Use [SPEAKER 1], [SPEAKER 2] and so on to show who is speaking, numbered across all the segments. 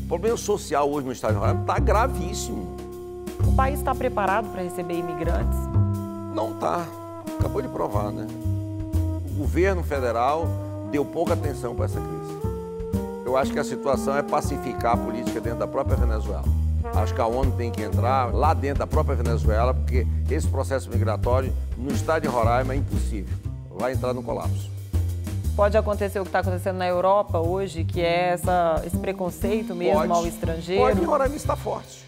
[SPEAKER 1] O problema social hoje no estado de Roraima está gravíssimo.
[SPEAKER 2] O país está preparado para receber imigrantes?
[SPEAKER 1] Não está. Acabou de provar, né? O governo federal deu pouca atenção para essa crise. Eu acho que a situação é pacificar a política dentro da própria Venezuela. Acho que a ONU tem que entrar lá dentro da própria Venezuela, porque esse processo migratório no estado de Roraima é impossível. Vai entrar no colapso.
[SPEAKER 2] Pode acontecer o que está acontecendo na Europa hoje, que é esse preconceito mesmo ao estrangeiro?
[SPEAKER 1] Pode, Roraima está forte.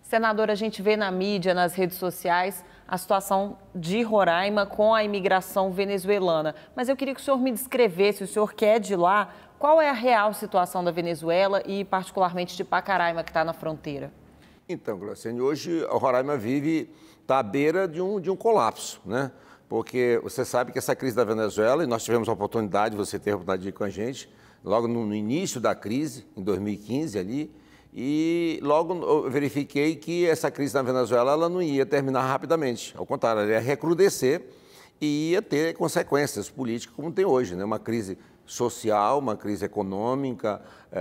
[SPEAKER 2] Senadora, a gente vê na mídia, nas redes sociais, a situação de Roraima com a imigração venezuelana. Mas eu queria que o senhor me descrevesse, o senhor que é de lá, qual é a real situação da Venezuela e particularmente de Pacaraima, que está na fronteira?
[SPEAKER 1] Então, Glauciane, hoje a Roraima está à beira de um colapso, né? Porque você sabe que essa crise da Venezuela, e nós tivemos a oportunidade, você teve a oportunidade de ir com a gente, logo no início da crise, em 2015 ali, e logo eu verifiquei que essa crise na Venezuela ela não ia terminar rapidamente. Ao contrário, ela ia recrudescer e ia ter consequências políticas como tem hoje, né? Uma crise social, uma crise econômica,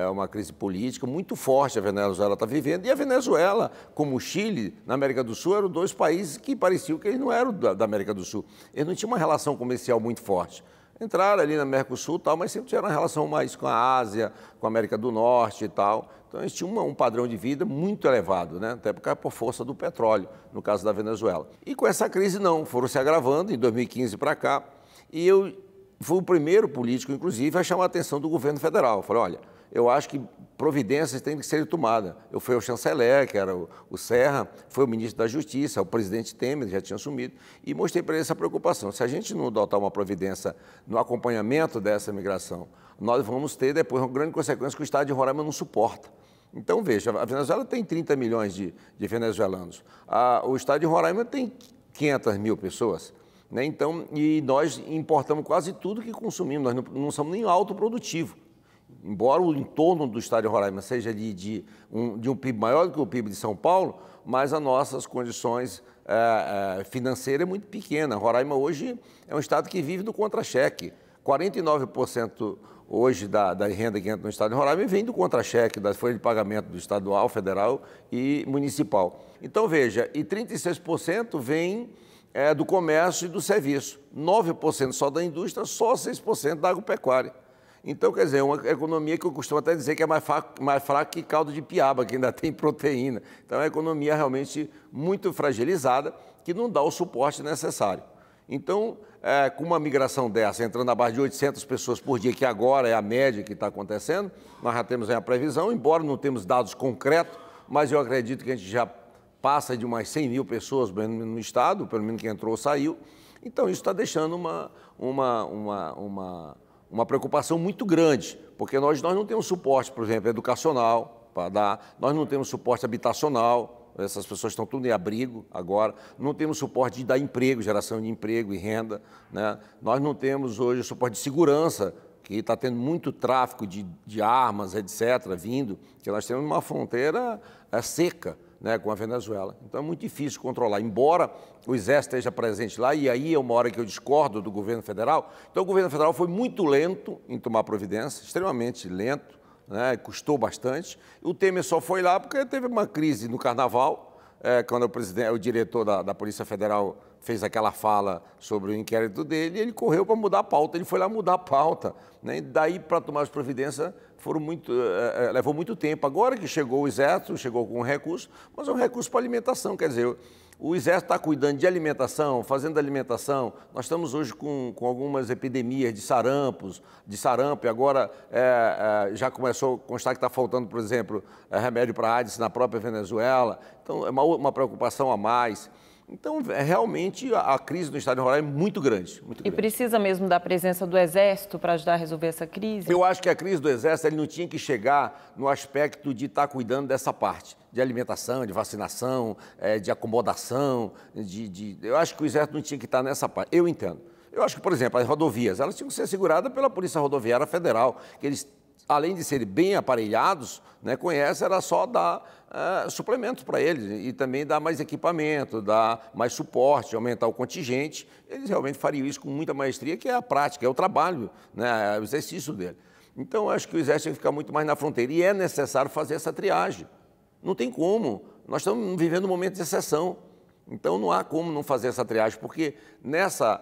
[SPEAKER 1] uma crise política muito forte a Venezuela está vivendo. E a Venezuela, como o Chile, na América do Sul, eram dois países que pareciam que eles não eram da América do Sul. Eles não tinham uma relação comercial muito forte. Entraram ali na Mercosul e tal, mas sempre tiveram uma relação mais com a Ásia, com a América do Norte e tal. Então, eles tinham um padrão de vida muito elevado, né? Até por força do petróleo, no caso da Venezuela. E com essa crise, não, foram se agravando em 2015 para cá. E eu fui o primeiro político, inclusive, a chamar a atenção do governo federal. Eu falei, olha, eu acho que providências têm que ser tomadas. Eu fui ao chanceler, que era o Serra, foi o ministro da Justiça, o presidente Temer, já tinha assumido, e mostrei para ele essa preocupação. Se a gente não adotar uma providência no acompanhamento dessa migração, nós vamos ter depois uma grande consequência que o estado de Roraima não suporta. Então, veja, a Venezuela tem 30 milhões de venezuelanos. O estado de Roraima tem 500 mil pessoas. Né? Então, e nós importamos quase tudo que consumimos, nós não somos nem autoprodutivo. Embora o entorno do estado de Roraima seja de um PIB maior do que o PIB de São Paulo, mas as nossas condições financeiras é muito pequena. Roraima hoje é um estado que vive do contra-cheque. 49% hoje da renda que entra no estado de Roraima vem do contra-cheque, das folhas de pagamento do estadual, federal e municipal. Então, veja, e 36% vem do comércio e do serviço, 9% só da indústria, só 6% da agropecuária. Então, quer dizer, uma economia que eu costumo até dizer que é mais fraca que caldo de piaba, que ainda tem proteína. Então, é uma economia realmente muito fragilizada, que não dá o suporte necessário. Então, com uma migração dessa, entrando na base de 800 pessoas por dia, que agora é a média que está acontecendo, nós já temos aí a previsão, embora não temos dados concretos, mas eu acredito que a gente já passa de umas 100 mil pessoas no estado, pelo menos que entrou ou saiu. Então, isso está deixando uma preocupação muito grande, porque nós não temos suporte, por exemplo, educacional para dar, nós não temos suporte habitacional, essas pessoas estão tudo em abrigo agora, não temos suporte de dar emprego, geração de emprego e renda, né? Nós não temos hoje suporte de segurança, que está tendo muito tráfico de armas, etc., vindo, que nós temos uma fronteira seca, né, com a Venezuela. Então é muito difícil controlar, embora o Exército esteja presente lá, e aí é uma hora que eu discordo do governo federal. Então o governo federal foi muito lento em tomar providência, extremamente lento, né, custou bastante. O Temer só foi lá porque teve uma crise no Carnaval, quando o diretor da Polícia Federal fez aquela fala sobre o inquérito dele, e ele correu para mudar a pauta, ele foi lá mudar a pauta, né? E daí, para tomar as providências, levou muito tempo. Agora que chegou o Exército, chegou com um recurso, mas é um recurso para alimentação, quer dizer, o Exército está cuidando de alimentação, fazendo alimentação. Nós estamos hoje com algumas epidemias de sarampo, e agora já começou a constar que está faltando, por exemplo, remédio para AIDS na própria Venezuela. Então, é uma preocupação a mais. Então, realmente, a crise no estado de Roraima é muito grande. Muito grande.
[SPEAKER 2] E precisa mesmo da presença do Exército para ajudar a resolver essa crise? Eu
[SPEAKER 1] acho que a crise do Exército ele não tinha que chegar no aspecto de estar cuidando dessa parte, de alimentação, de vacinação, de acomodação. Eu acho que o Exército não tinha que estar nessa parte. Eu entendo. Eu acho que, por exemplo, as rodovias, elas tinham que ser seguradas pela Polícia Rodoviária Federal, que eles além de serem bem aparelhados, né, com essa era só dar suplementos para eles e também dar mais equipamento, dar mais suporte, aumentar o contingente. Eles realmente fariam isso com muita maestria, que é a prática, é o trabalho, né, é o exercício dele. Então, acho que o Exército tem que ficar muito mais na fronteira e é necessário fazer essa triagem. Não tem como. Nós estamos vivendo um momento de exceção. Então, não há como não fazer essa triagem, porque nessa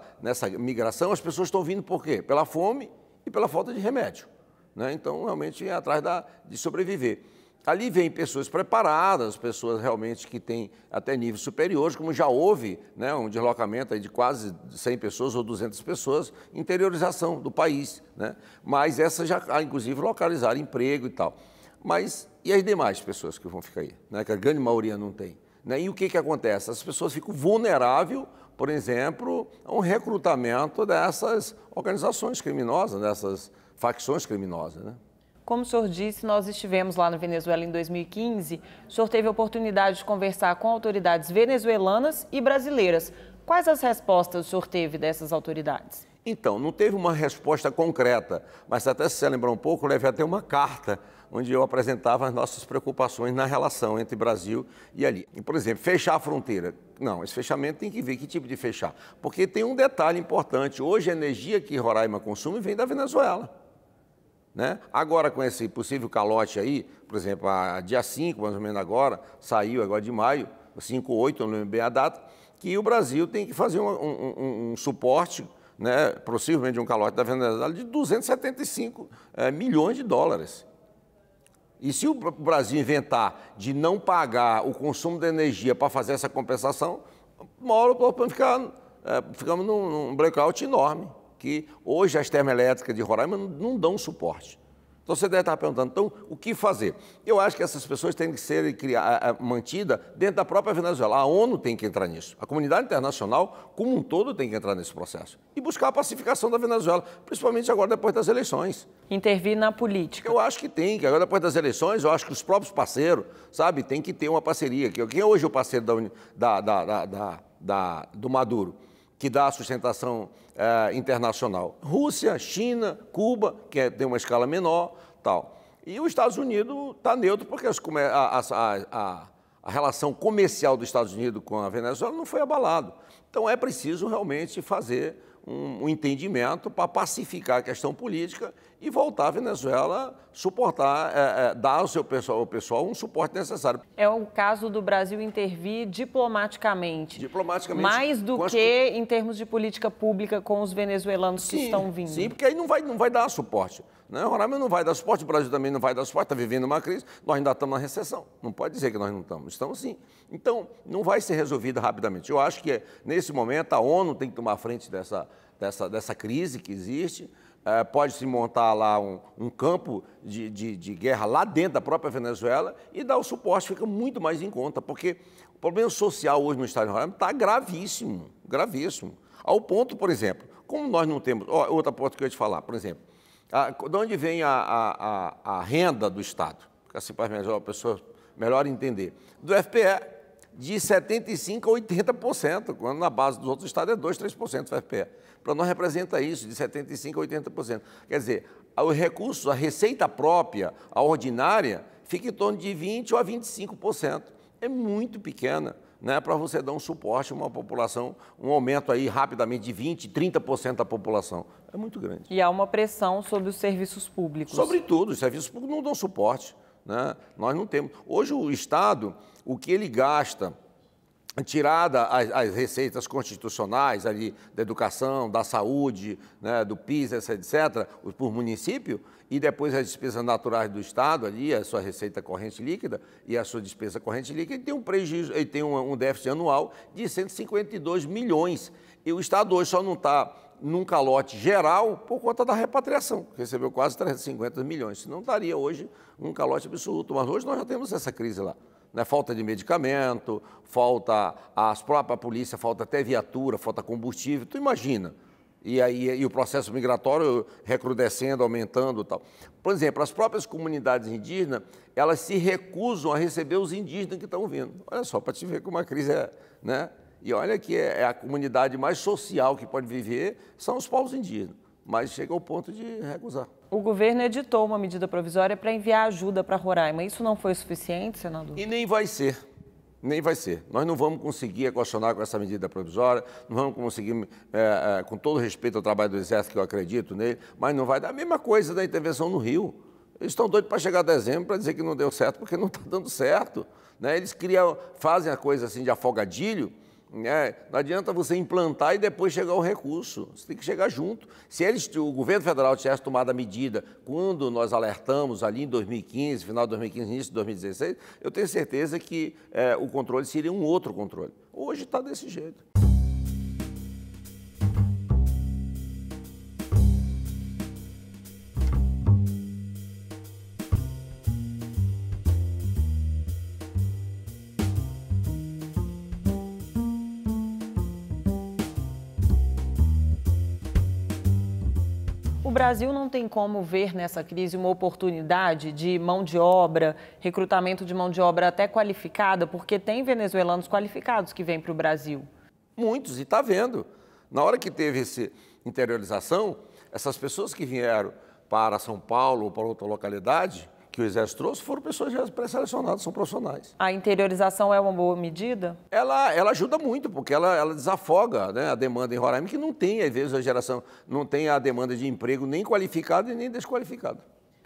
[SPEAKER 1] migração as pessoas estão vindo por quê? Pela fome e pela falta de remédio, né? Então, realmente, é atrás de sobreviver. Ali vem pessoas preparadas, pessoas realmente que têm até níveis superiores, como já houve, né, um deslocamento aí de quase 100 pessoas ou 200 pessoas, interiorização do país, né? Mas essas já, inclusive, localizaram emprego e tal. Mas e as demais pessoas que vão ficar aí, né, que a grande maioria não tem? Né? E o que acontece? As pessoas ficam vulneráveis, por exemplo, a um recrutamento dessas organizações criminosas, dessas facções criminosas, né?
[SPEAKER 2] Como o senhor disse, nós estivemos lá na Venezuela em 2015. O senhor teve a oportunidade de conversar com autoridades venezuelanas e brasileiras. Quais as respostas o senhor teve dessas autoridades?
[SPEAKER 1] Então, não teve uma resposta concreta, mas até se você lembrar um pouco, eu levei até uma carta onde eu apresentava as nossas preocupações na relação entre Brasil e ali. E, por exemplo, fechar a fronteira. Não, esse fechamento tem que ver que tipo de fechar. Porque tem um detalhe importante. Hoje a energia que Roraima consome vem da Venezuela, né? Agora, com esse possível calote aí, por exemplo, dia 5, mais ou menos agora, saiu agora de maio, 5 ou 8, não lembro bem a data, que o Brasil tem que fazer um suporte, né, possivelmente de um calote da Venezuela, de 275 milhões de dólares. E se o Brasil inventar de não pagar o consumo de energia para fazer essa compensação, uma hora ficamos num blackout enorme, que hoje as termoelétricas de Roraima não dão suporte. Então você deve estar perguntando, então, o que fazer? Eu acho que essas pessoas têm que ser mantidas dentro da própria Venezuela. A ONU tem que entrar nisso. A comunidade internacional, como um todo, tem que entrar nesse processo. E buscar a pacificação da Venezuela, principalmente agora depois das eleições.
[SPEAKER 2] Intervir na política.
[SPEAKER 1] Eu acho que tem, que agora depois das eleições, eu acho que os próprios parceiros, sabe, tem que ter uma parceria. Quem é hoje o parceiro do Maduro, que dá a sustentação internacional? Rússia, China, Cuba, que tem uma escala menor, tal. E os Estados Unidos está neutro, porque a relação comercial dos Estados Unidos com a Venezuela não foi abalada. Então é preciso realmente fazer um entendimento para pacificar a questão política e voltar a Venezuela suportar, dar ao seu pessoal um suporte necessário.
[SPEAKER 2] É o caso do Brasil intervir diplomaticamente.
[SPEAKER 1] Diplomaticamente.
[SPEAKER 2] Mais do que em termos de política pública com os venezuelanos que estão vindo.
[SPEAKER 1] Sim, porque aí não vai dar suporte, né? Roraima não vai dar suporte, o Brasil também não vai dar suporte, está vivendo uma crise, nós ainda estamos na recessão. Não pode dizer que nós não estamos, estamos sim. Então, não vai ser resolvida rapidamente. Eu acho que, nesse momento, a ONU tem que tomar frente dessa crise que existe. Pode-se montar lá um campo de guerra lá dentro da própria Venezuela e dar o suporte, fica muito mais em conta, porque o problema social hoje no estado de Roraima está gravíssimo, gravíssimo. Ao ponto, por exemplo, como nós não temos... outra ponto que eu ia te falar, por exemplo, de onde vem a renda do Estado? Assim, para a pessoa melhor entender. Do FPE, de 75% a 80%, quando na base dos outros estados é 2%, 3% do FPE. Para nós representa isso, de 75% a 80%. Quer dizer, os recursos, a receita própria, a ordinária, fica em torno de 20% a 25%. É muito pequena, né, para você dar um suporte a uma população, um aumento aí rapidamente de 20%, 30% da população. É muito grande.
[SPEAKER 2] E há uma pressão sobre os serviços públicos.
[SPEAKER 1] Sobretudo, os serviços públicos não dão suporte, né? Nós não temos. Hoje o Estado, o que ele gasta, tirada as receitas constitucionais ali da educação, da saúde, né, do PIS, etc., por município, e depois as despesas naturais do Estado ali, a sua receita corrente líquida e a sua despesa corrente líquida, ele tem um prejuízo, ele tem um déficit anual de 152 milhões. E o Estado hoje só não está num calote geral por conta da repatriação, que recebeu quase 350 milhões. Senão estaria hoje um calote absoluto. Mas hoje nós já temos essa crise lá. Né? Falta de medicamento, falta a própria polícia, falta até viatura, falta combustível. Tu imagina. E o processo migratório recrudescendo, aumentando e tal. Por exemplo, as próprias comunidades indígenas, elas se recusam a receber os indígenas que estão vindo. Olha só, para te ver como a crise é, né? E olha que é a comunidade mais social que pode viver, são os povos indígenas. Mas chega ao ponto de recusar.
[SPEAKER 2] O governo editou uma medida provisória para enviar ajuda para Roraima. Isso não foi suficiente, senador?
[SPEAKER 1] E nem vai ser. Nem vai ser. Nós não vamos conseguir equacionar com essa medida provisória, não vamos conseguir, com todo respeito ao trabalho do Exército, que eu acredito nele, mas não vai dar a mesma coisa da intervenção no Rio. Eles estão doidos para chegar a dezembro para dizer que não deu certo, porque não está dando certo. Né? Eles fazem a coisa assim de afogadilho. Não adianta você implantar e depois chegar ao recurso, você tem que chegar junto. Se o governo federal tivesse tomado a medida quando nós alertamos ali em 2015, final de 2015, início de 2016, eu tenho certeza que o controle seria um outro controle. Hoje está desse jeito.
[SPEAKER 2] O Brasil não tem como ver nessa crise uma oportunidade de mão de obra, recrutamento de mão de obra até qualificada, porque tem venezuelanos qualificados que vêm para o Brasil.
[SPEAKER 1] Muitos, e está vendo. Na hora que teve essa interiorização, essas pessoas que vieram para São Paulo ou para outra localidade, que o Exército trouxe, foram pessoas já pré-selecionadas, são profissionais.
[SPEAKER 2] A interiorização é uma boa medida?
[SPEAKER 1] Ela ajuda muito, porque ela desafoga, né, a demanda em Roraima, que não tem, às vezes, a geração, não tem a demanda de emprego nem qualificado e nem desqualificado.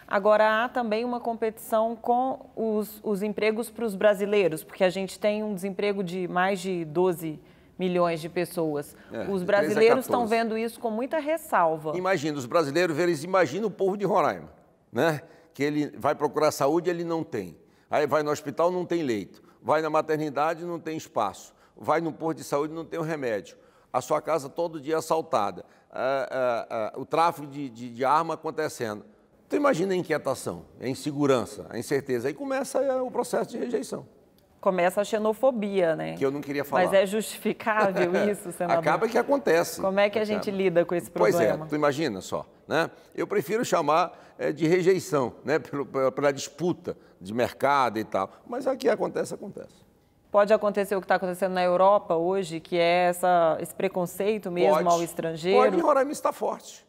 [SPEAKER 2] Agora, há também uma competição com os empregos para os brasileiros, porque a gente tem um desemprego de mais de 12 milhões de pessoas. Os brasileiros estão vendo isso com muita ressalva.
[SPEAKER 1] Imagina, os brasileiros, eles imaginam o povo de Roraima, né? Que ele vai procurar saúde, ele não tem. Aí vai no hospital, não tem leito. Vai na maternidade, não tem espaço. Vai no posto de saúde, não tem o remédio. A sua casa todo dia assaltada. O tráfico de arma acontecendo. Então imagina a inquietação, a insegurança, a incerteza. Aí começa o processo de rejeição.
[SPEAKER 2] Começa a xenofobia, né?
[SPEAKER 1] Que eu não queria falar.
[SPEAKER 2] Mas é justificável isso, senador?
[SPEAKER 1] Acaba que acontece.
[SPEAKER 2] Como é que a gente lida com esse problema?
[SPEAKER 1] Pois é, tu imagina só, né? Eu prefiro chamar de rejeição, né? Pela disputa de mercado e tal. Mas aqui acontece.
[SPEAKER 2] Pode acontecer o que está acontecendo na Europa hoje, que é esse preconceito mesmo ao estrangeiro?
[SPEAKER 1] Pode, Roraima está forte.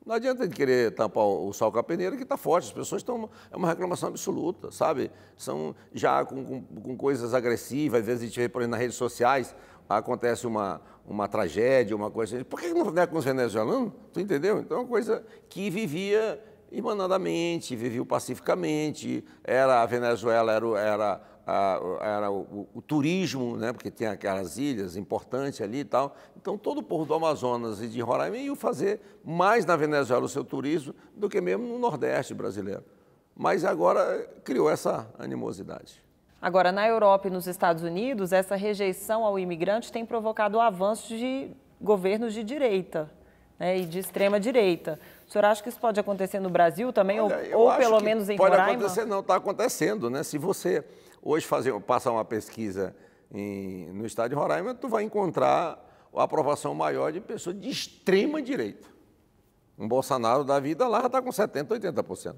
[SPEAKER 1] Não adianta de querer tampar o sol com a peneira, que está forte. As pessoas estão... É uma reclamação absoluta, sabe? São já com coisas agressivas. Às vezes a gente vê, por exemplo, nas redes sociais, acontece uma tragédia, uma coisa assim. Por que não é com os venezuelanos? Tu entendeu? Então é uma coisa que vivia irmanadamente, vivia pacificamente. A Venezuela era o turismo, né? Porque tem aquelas ilhas importantes ali e tal. Então, todo o povo do Amazonas e de Roraima ia fazer mais na Venezuela o seu turismo do que mesmo no Nordeste brasileiro. Mas agora criou essa animosidade.
[SPEAKER 2] Agora, na Europa e nos Estados Unidos, essa rejeição ao imigrante tem provocado o avanço de governos de direita, né, e de extrema-direita. O senhor acha que isso pode acontecer no Brasil também, ou pelo menos em Roraima?
[SPEAKER 1] Pode acontecer, não, está acontecendo, né? Se você hoje passar uma pesquisa no estado de Roraima, tu vai encontrar a aprovação maior de pessoas de extrema direita. Um Bolsonaro da vida lá já está com 70%, 80%.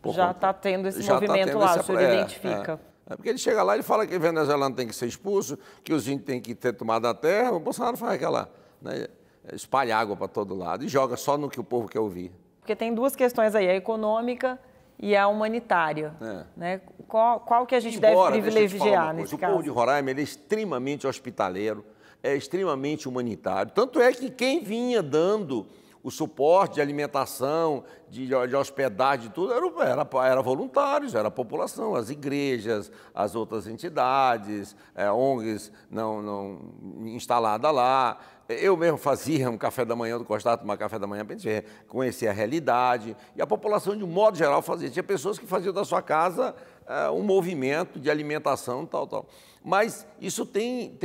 [SPEAKER 2] Já está tendo esse movimento lá, o senhor identifica?
[SPEAKER 1] Porque ele chega lá e fala que o venezuelano tem que ser expulso, que os índios têm que ter tomado a terra, o Bolsonaro faz aquela, né, espalha água para todo lado e joga só no que o povo quer ouvir.
[SPEAKER 2] Porque tem duas questões aí, a econômica e a humanitária. Né? Qual que a gente deve privilegiar nesse caso?
[SPEAKER 1] O povo de Roraima ele é extremamente hospitaleiro, é extremamente humanitário. Tanto é que quem vinha dando o suporte de alimentação, de hospedagem, de tudo, era voluntários, era a população, as igrejas, as outras entidades, ONGs não instaladas lá. Eu mesmo fazia um café da manhã, gostava de tomar café da manhã para a gente conhecer a realidade. E a população, de um modo geral, fazia. Tinha pessoas que faziam da sua casa um movimento de alimentação, tal. Mas isso tem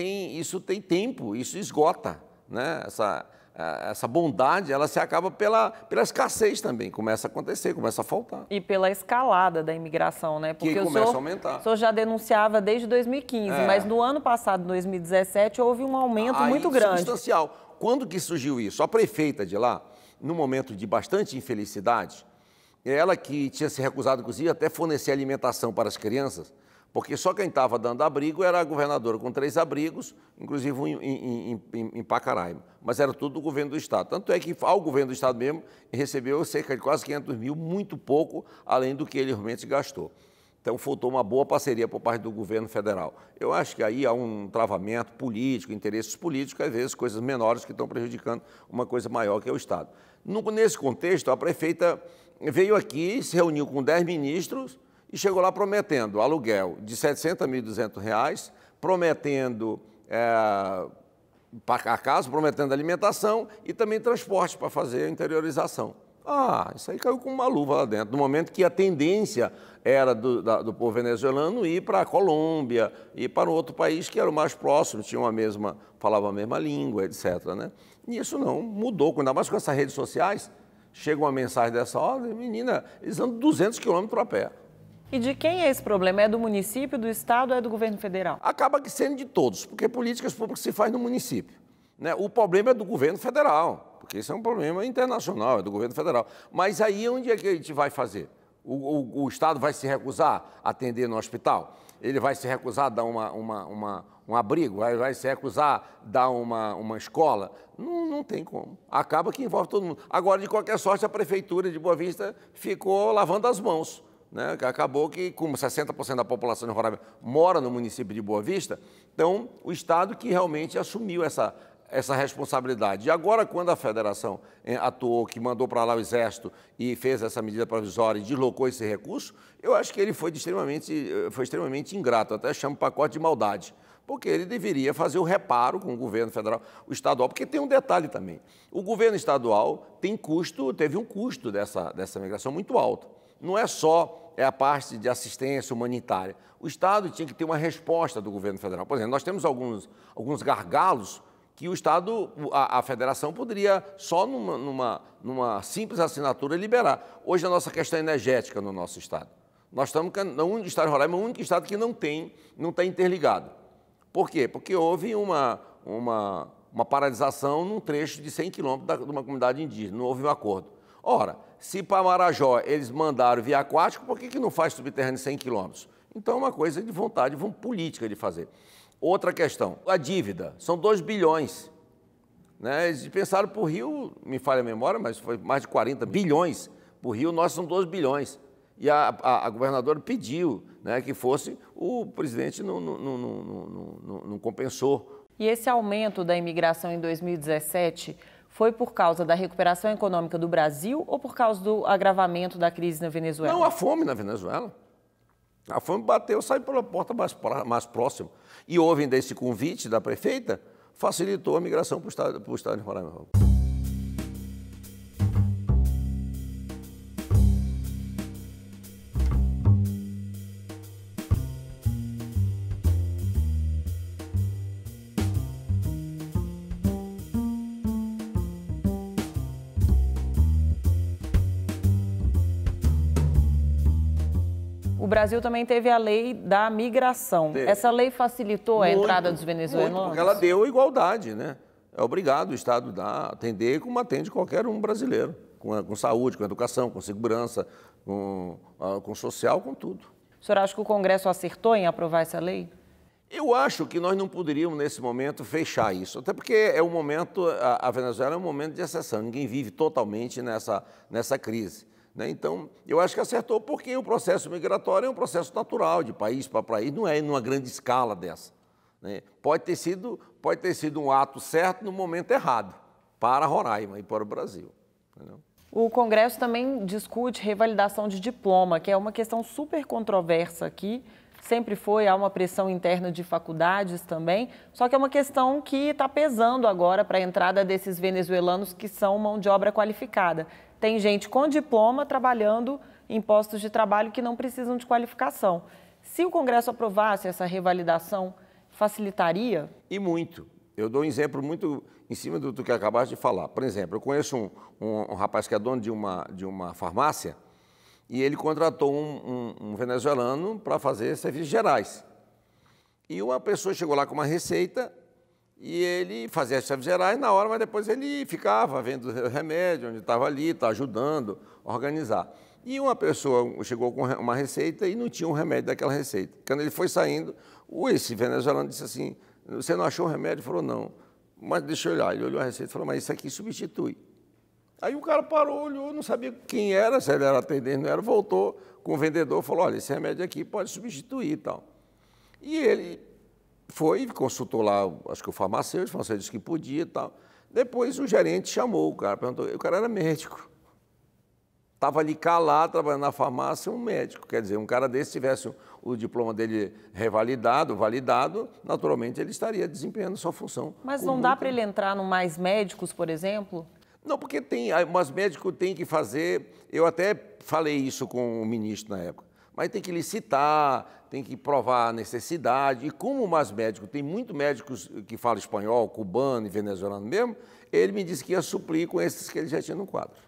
[SPEAKER 1] tempo, isso esgota, né? Essa bondade, ela se acaba pela escassez também, começa a acontecer, começa a faltar.
[SPEAKER 2] E pela escalada da imigração, né?
[SPEAKER 1] Porque começa a aumentar.
[SPEAKER 2] O senhor já denunciava desde 2015, mas no ano passado, 2017, houve um aumento muito grande.
[SPEAKER 1] Substancial. Quando que surgiu isso? A prefeita de lá, num momento de bastante infelicidade, ela que tinha se recusado, inclusive, até fornecer alimentação para as crianças, porque só quem estava dando abrigo era a governadora com 3 abrigos, inclusive um em Pacaraima, mas era tudo do governo do Estado. Tanto é que ao governo do Estado mesmo recebeu cerca de quase 500 mil, muito pouco, além do que ele realmente gastou. Então, faltou uma boa parceria por parte do governo federal. Eu acho que aí há um travamento político, interesses políticos, às vezes coisas menores que estão prejudicando uma coisa maior que é o Estado. Nesse contexto, a prefeita veio aqui, se reuniu com 10 ministros e chegou lá prometendo aluguel de R$ 700.200, prometendo a casa, prometendo alimentação e também transporte para fazer a interiorização. Isso aí caiu com uma luva lá dentro, no momento que a tendência era do povo venezuelano ir para a Colômbia, ir para um outro país que era o mais próximo, falava a mesma língua, etc. Né? E isso não mudou, ainda mais com essas redes sociais, chega uma mensagem dessa ordem, menina, eles andam 200 quilômetros a pé.
[SPEAKER 2] E de quem é esse problema? É do município, do Estado ou é do governo federal?
[SPEAKER 1] Acaba sendo de todos, porque políticas públicas se faz no município. Né? O problema é do governo federal, porque isso é um problema internacional, é do governo federal. Mas aí onde é que a gente vai fazer? O Estado vai se recusar a atender no hospital? Ele vai se recusar a dar um abrigo? Vai se recusar a dar uma escola? Não tem como. Acaba que envolve todo mundo. Agora, de qualquer sorte, a Prefeitura de Boa Vista ficou lavando as mãos. Né? Acabou que, como 60% da população de Roraima mora no município de Boa Vista, então o Estado que realmente assumiu essa responsabilidade. E agora, quando a federação atuou, que mandou para lá o Exército e fez essa medida provisória e deslocou esse recurso, eu acho que ele foi extremamente ingrato, até chamo pacote de maldade, porque ele deveria fazer o reparo com o governo federal, o estadual, porque tem um detalhe também. O governo estadual teve um custo dessa migração muito alto. Não é só a parte de assistência humanitária. O Estado tinha que ter uma resposta do governo federal. Por exemplo, nós temos alguns gargalos que o Estado, a federação poderia só numa simples assinatura liberar. Hoje a nossa questão energética no nosso Estado. Nós estamos no Estado de Roraima, é o único Estado que não está interligado. Por quê? Porque houve uma paralisação num trecho de 100 quilômetros de uma comunidade indígena, não houve um acordo. Ora, se para Marajó eles mandaram via aquático, por que não faz subterrâneo 100 quilômetros? Então é uma coisa de vontade política de fazer. Outra questão, a dívida, são 2 bilhões. Né? Eles pensaram para o Rio, me falha a memória, mas foi mais de 40 bilhões. Para o Rio, nós são 2 bilhões. E a governadora pediu, né, que fosse, o presidente não compensou.
[SPEAKER 2] E esse aumento da imigração em 2017 foi por causa da recuperação econômica do Brasil ou por causa do agravamento da crise na Venezuela?
[SPEAKER 1] Não, a fome na Venezuela. A fome bateu, saiu pela porta mais próxima. E houve ainda esse convite da prefeita, facilitou a migração para o estado de Roraima.
[SPEAKER 2] O Brasil também teve a lei da migração. Essa lei facilitou a entrada dos venezuelanos?
[SPEAKER 1] Muito, porque ela deu igualdade, né? É obrigado o Estado a atender como atende qualquer um brasileiro, com saúde, com educação, com segurança, com social, com tudo.
[SPEAKER 2] O senhor acha que o Congresso acertou em aprovar essa lei?
[SPEAKER 1] Eu acho que nós não poderíamos, nesse momento, fechar isso. Até porque é um momento, a Venezuela é um momento de exceção, ninguém vive totalmente nessa crise. Né? Então, eu acho que acertou porque o processo migratório é um processo natural, de país para país, não é numa grande escala dessa. Né? Pode ter sido um ato certo no momento errado, para Roraima e para o Brasil. Entendeu?
[SPEAKER 2] O Congresso também discute revalidação de diploma, que é uma questão super controversa aqui. Sempre foi, há uma pressão interna de faculdades também, só que é uma questão que está pesando agora para a entrada desses venezuelanos que são mão de obra qualificada. Tem gente com diploma trabalhando em postos de trabalho que não precisam de qualificação. Se o Congresso aprovasse essa revalidação, facilitaria?
[SPEAKER 1] E muito. Eu dou um exemplo muito em cima do que acabaste de falar. Por exemplo, eu conheço um rapaz que é dono de uma farmácia e ele contratou um venezuelano para fazer serviços gerais. E uma pessoa chegou lá com uma receita e ele fazia as serviços gerais na hora, mas depois ele ficava vendo remédio, onde estava ali, ajudando a organizar. E uma pessoa chegou com uma receita e não tinha um remédio daquela receita. Quando ele foi saindo, esse venezuelano disse assim, você não achou o remédio? Ele falou, não. Mas deixa eu olhar. Ele olhou a receita e falou, mas isso aqui substitui. Aí o cara parou, olhou, não sabia quem era, se ele era atendente, não era, voltou com o vendedor, falou, olha, esse remédio aqui pode substituir e tal. E ele foi, consultou lá, acho que o farmacêutico disse que podia e tal. Depois o gerente chamou o cara, perguntou, o cara era médico. Estava ali calado, trabalhando na farmácia, um médico. Quer dizer, um cara desse tivesse o diploma dele revalidado, validado, naturalmente ele estaria desempenhando sua função.
[SPEAKER 2] Mas não dá para ele entrar no Mais Médicos, por exemplo?
[SPEAKER 1] Não, porque tem, mas médico tem que fazer, eu até falei isso com o ministro na época, mas tem que licitar, tem que provar a necessidade, e como o Mais Médico tem muitos médicos que falam espanhol, cubano e venezuelano mesmo, ele me disse que ia suprir com esses que ele já tinha no quadro.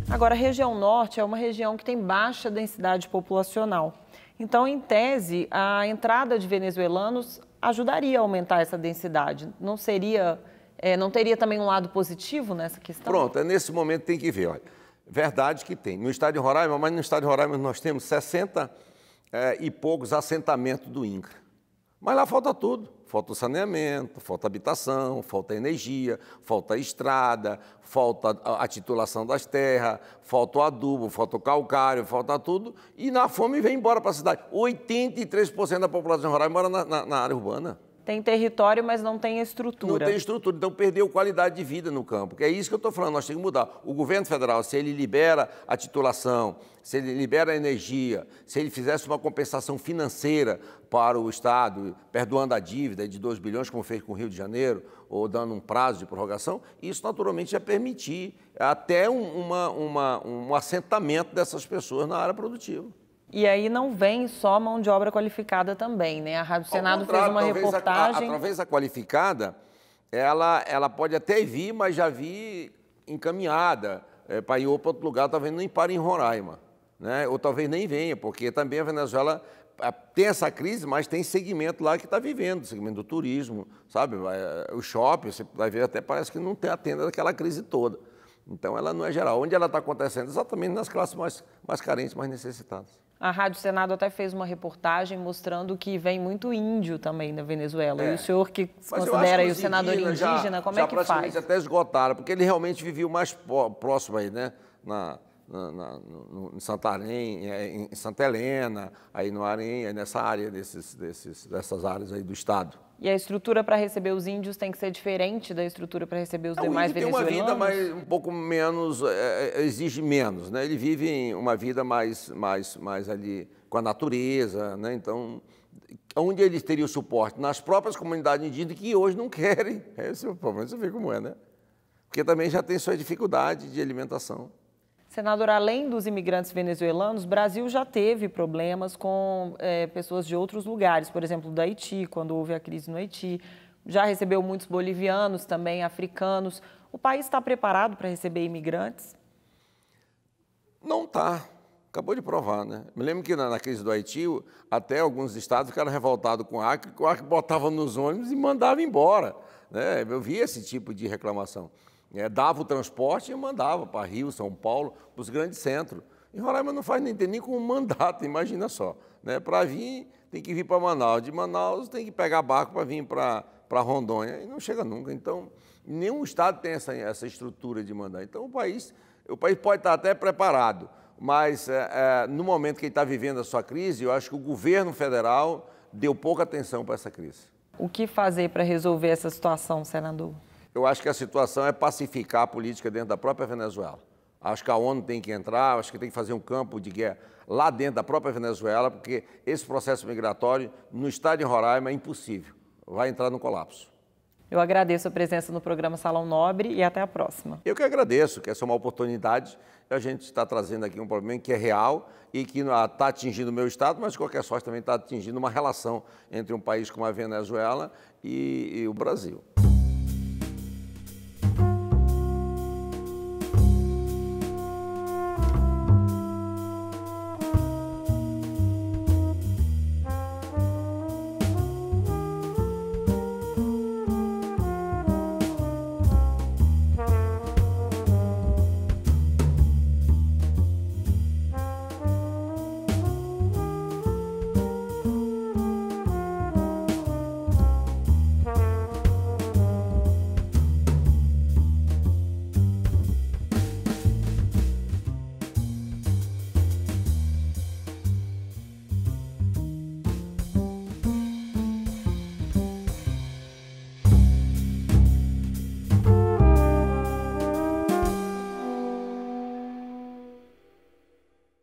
[SPEAKER 2] Agora, a região norte é uma região que tem baixa densidade populacional. Então, em tese, a entrada de venezuelanos ajudaria a aumentar essa densidade. Não teria também um lado positivo nessa questão?
[SPEAKER 1] Pronto, nesse momento tem que ver. Olha, verdade que tem. No estado de Roraima, mas no estado de Roraima nós temos 60 e poucos assentamentos do INCRA. Mas lá falta tudo. Falta o saneamento, falta habitação, falta energia, falta estrada, falta a titulação das terras, falta o adubo, falta o calcário, falta tudo. E na fome vem embora para a cidade. 83% da população rural mora na área urbana.
[SPEAKER 2] Tem território, mas não tem estrutura.
[SPEAKER 1] Não tem estrutura, então perdeu qualidade de vida no campo. Que é isso que eu estou falando, nós temos que mudar. O governo federal, se ele libera a titulação, se ele libera a energia, se ele fizesse uma compensação financeira para o Estado, perdoando a dívida de 2 bilhões, como fez com o Rio de Janeiro, ou dando um prazo de prorrogação, isso naturalmente ia permitir até um assentamento dessas pessoas na área produtiva.
[SPEAKER 2] E aí não vem só mão de obra qualificada também, né? A Rádio Senado fez uma reportagem...
[SPEAKER 1] Talvez a qualificada, ela pode até vir, mas já vir encaminhada para ir para outro lugar, talvez nem pare em Roraima, né? Ou talvez nem venha, porque também a Venezuela tem essa crise, mas tem segmento lá que está vivendo, segmento do turismo, sabe? O shopping, você vai ver, até parece que não tem a tenda daquela crise toda. Então, ela não é geral. Onde ela está acontecendo? Exatamente nas classes mais carentes, mais necessitadas.
[SPEAKER 2] A Rádio Senado até fez uma reportagem mostrando que vem muito índio também na Venezuela. E o senhor que se considera aí o senador indígena, como é que faz? Já praticamente
[SPEAKER 1] até esgotaram, porque ele realmente vivia o mais próximo aí, né? Em Santarém, em Santa Helena, aí no Arém, nessa área dessas áreas aí do estado.
[SPEAKER 2] E a estrutura para receber os índios tem que ser diferente da estrutura para receber os demais venezuelanos?
[SPEAKER 1] Tem uma vida mais, um pouco menos, exige menos, né? Ele vive uma vida mais ali com a natureza, né? Então, onde eles teriam o suporte? Nas próprias comunidades indígenas que hoje não querem. Esse é o problema, você vê como é, né? Porque também já tem sua dificuldade de alimentação.
[SPEAKER 2] Senador, além dos imigrantes venezuelanos, o Brasil já teve problemas com pessoas de outros lugares, por exemplo, do Haiti, quando houve a crise no Haiti. Já recebeu muitos bolivianos, também africanos. O país está preparado para receber imigrantes?
[SPEAKER 1] Não está. Acabou de provar, né? Me lembro que na crise do Haiti, até alguns estados ficaram revoltados com o Acre botava nos ônibus e mandava embora, né? Eu vi esse tipo de reclamação. Dava o transporte e mandava para Rio, São Paulo, para os grandes centros. Em Roraima não faz nem com mandato, imagina só. Né? Para vir, tem que vir para Manaus. De Manaus, tem que pegar barco para vir para Rondônia. E não chega nunca. Então, nenhum estado tem essa estrutura de mandar. Então, o país pode estar até preparado, mas no momento que ele está vivendo a sua crise, eu acho que o governo federal deu pouca atenção para essa crise.
[SPEAKER 2] O que fazer para resolver essa situação, senador?
[SPEAKER 1] Eu acho que a situação é pacificar a política dentro da própria Venezuela. Acho que a ONU tem que entrar, acho que tem que fazer um campo de guerra lá dentro da própria Venezuela, porque esse processo migratório no estado de Roraima é impossível, vai entrar no colapso.
[SPEAKER 2] Eu agradeço a presença no programa Salão Nobre e até a próxima.
[SPEAKER 1] Eu que agradeço, que essa é uma oportunidade. A gente está trazendo aqui um problema que é real e que está atingindo o meu estado, mas de qualquer sorte também está atingindo uma relação entre um país como a Venezuela e o Brasil.